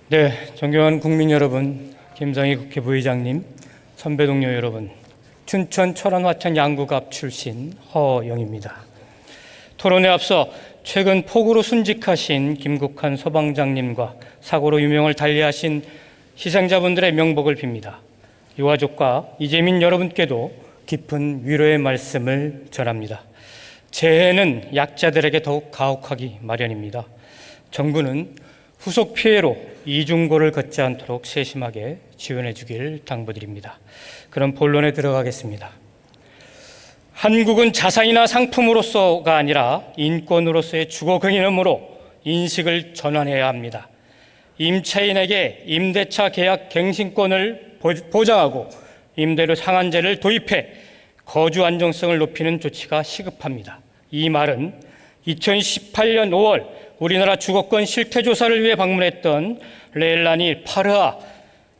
네, 존경하는 국민 여러분, 김성희 국회 부의장님, 선배 동료 여러분, 춘천 철원 화천 양구갑 출신 허영입니다. 토론에 앞서 최근 폭우로 순직하신 김국환 소방장님과 사고로 유명을 달리하신 희생자분들의 명복을 빕니다. 유가족과 이재민 여러분께도 깊은 위로의 말씀을 전합니다. 재해는 약자들에게 더욱 가혹하기 마련입니다. 정부는 후속 피해로 이중고를 걷지 않도록 세심하게 지원해 주길 당부드립니다. 그럼 본론에 들어가겠습니다. 한국은 자산이나 상품으로서가 아니라 인권으로서의 주거 개념으로 인식을 전환해야 합니다. 임차인에게 임대차 계약 갱신권을 보장하고 임대료 상한제를 도입해 거주 안정성을 높이는 조치가 시급합니다. 이 말은 2018년 5월 우리나라 주거권 실태조사를 위해 방문했던 레일라니 파르하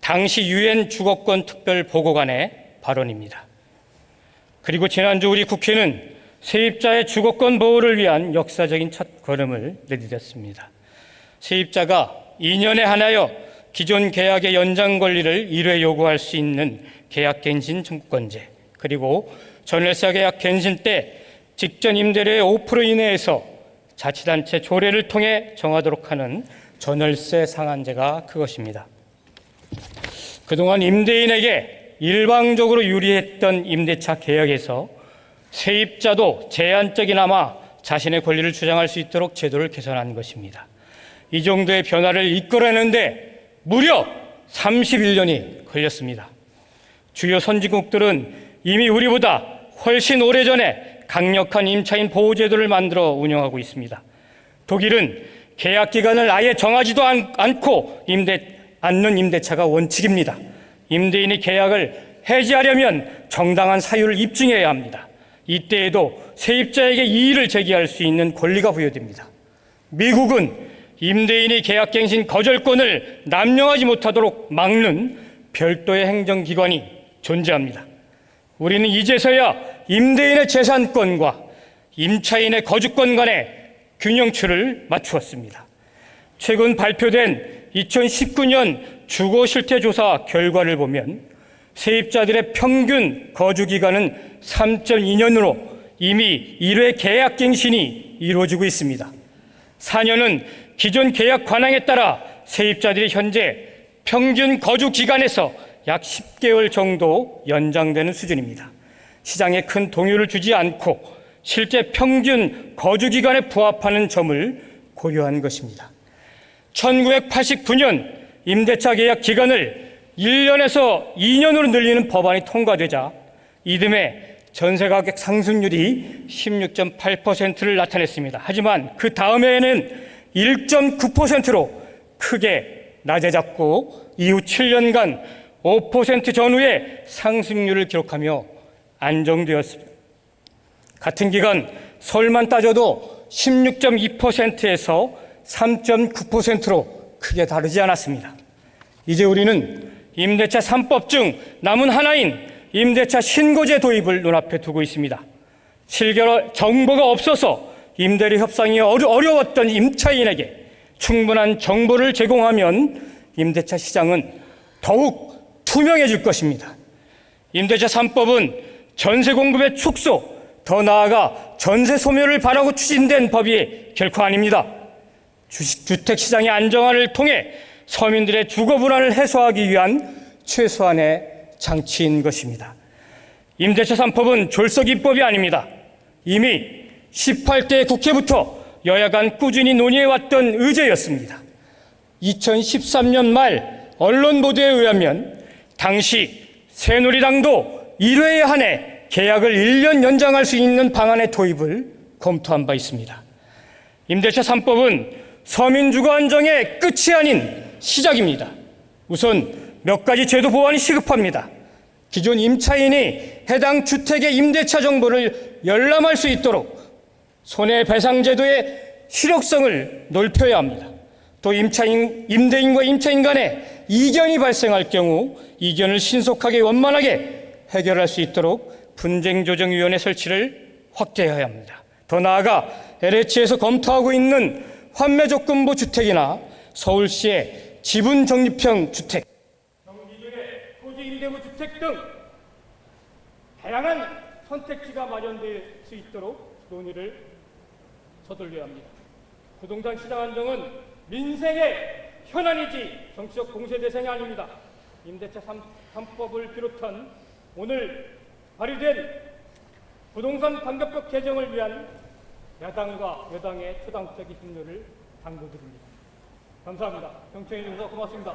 당시 유엔 주거권 특별보고관의 발언입니다. 그리고 지난주 우리 국회는 세입자의 주거권 보호를 위한 역사적인 첫걸음을 내디뎠습니다. 세입자가 2년에 한하여 기존 계약의 연장 권리를 1회 요구할 수 있는 계약갱신 청구권제, 그리고 전월세 계약 갱신 때 직전 임대료의 5% 이내에서 자치단체 조례를 통해 정하도록 하는 전월세 상한제가 그것입니다. 그동안 임대인에게 일방적으로 유리했던 임대차 계약에서 세입자도 제한적이나마 자신의 권리를 주장할 수 있도록 제도를 개선한 것입니다. 이 정도의 변화를 이끌어내는데 무려 31년이 걸렸습니다. 주요 선진국들은 이미 우리보다 훨씬 오래전에 강력한 임차인 보호제도를 만들어 운영하고 있습니다. 독일은 계약 기간을 아예 정하지도 않고 않는 임대차가 원칙입니다. 임대인이 계약을 해지하려면 정당한 사유를 입증해야 합니다. 이때에도 세입자에게 이의를 제기할 수 있는 권리가 부여됩니다. 미국은 임대인이 계약갱신 거절권을 남용하지 못하도록 막는 별도의 행정기관이 존재합니다. 우리는 이제서야 임대인의 재산권과 임차인의 거주권 간의 균형추를 맞추었습니다. 최근 발표된 2019년 주거실태조사 결과를 보면 세입자들의 평균 거주기간은 3.2년으로 이미 1회 계약갱신이 이루어지고 있습니다. 4년은 기존 계약 관항에 따라 세입자들이 현재 평균 거주기간에서 약 10개월 정도 연장되는 수준입니다. 시장에 큰 동요를 주지 않고 실제 평균 거주기간에 부합하는 점을 고려한 것입니다. 1989년 임대차 계약 기간을 1년에서 2년으로 늘리는 법안이 통과되자 이듬해 전세가격 상승률이 16.8%를 나타냈습니다. 하지만 그 다음 해에는 1.9%로 크게 낮아졌고 이후 7년간 5% 전후의 상승률을 기록하며 안정되었습니다. 같은 기간 서울만 따져도 16.2%에서 3.9%로 크게 다르지 않았습니다. 이제 우리는 임대차 3법 중 남은 하나인 임대차 신고제 도입을 눈앞에 두고 있습니다. 실결 정보가 없어서 임대료 협상이 어려웠던 임차인에게 충분한 정보를 제공하면 임대차 시장은 더욱 투명해질 것입니다. 임대차 3법은 전세 공급의 축소, 더 나아가 전세 소멸을 바라고 추진된 법이 결코 아닙니다. 주택시장의 안정화를 통해 서민들의 주거 불안을 해소하기 위한 최소한의 장치인 것입니다. 임대차 3법은 졸속 입법이 아닙니다. 이미 18대 국회부터 여야 간 꾸준히 논의해왔던 의제였습니다. 2013년 말 언론 보도에 의하면 당시 새누리당도 1회에 한해 계약을 1년 연장할 수 있는 방안의 도입을 검토한 바 있습니다. 임대차 3법은 서민 주거 안정의 끝이 아닌 시작입니다. 우선 몇 가지 제도 보완이 시급합니다. 기존 임차인이 해당 주택의 임대차 정보를 열람할 수 있도록 손해배상제도의 실효성을 넓혀야 합니다. 또 임대인과 임차인 간에 이견이 발생할 경우 이견을 신속하게 원만하게 해결할 수 있도록 분쟁조정위원회 설치를 확대해야 합니다. 더 나아가 LH에서 검토하고 있는 환매조건부 주택이나 서울시의 지분 적립형 주택, 경기도의 토지 임대부 주택 등 다양한 선택지가 마련될 수 있도록 논의를 서둘러야 합니다. 부동산 시장 안정은 민생의 현안이지 정치적 공세 대상이 아닙니다. 임대차 3법을 비롯한 오늘 발의된 부동산 반격법 개정을 위한 야당과 여당의 초당적인 협력을 당부드립니다. 감사합니다. 경청해 주셔서 고맙습니다.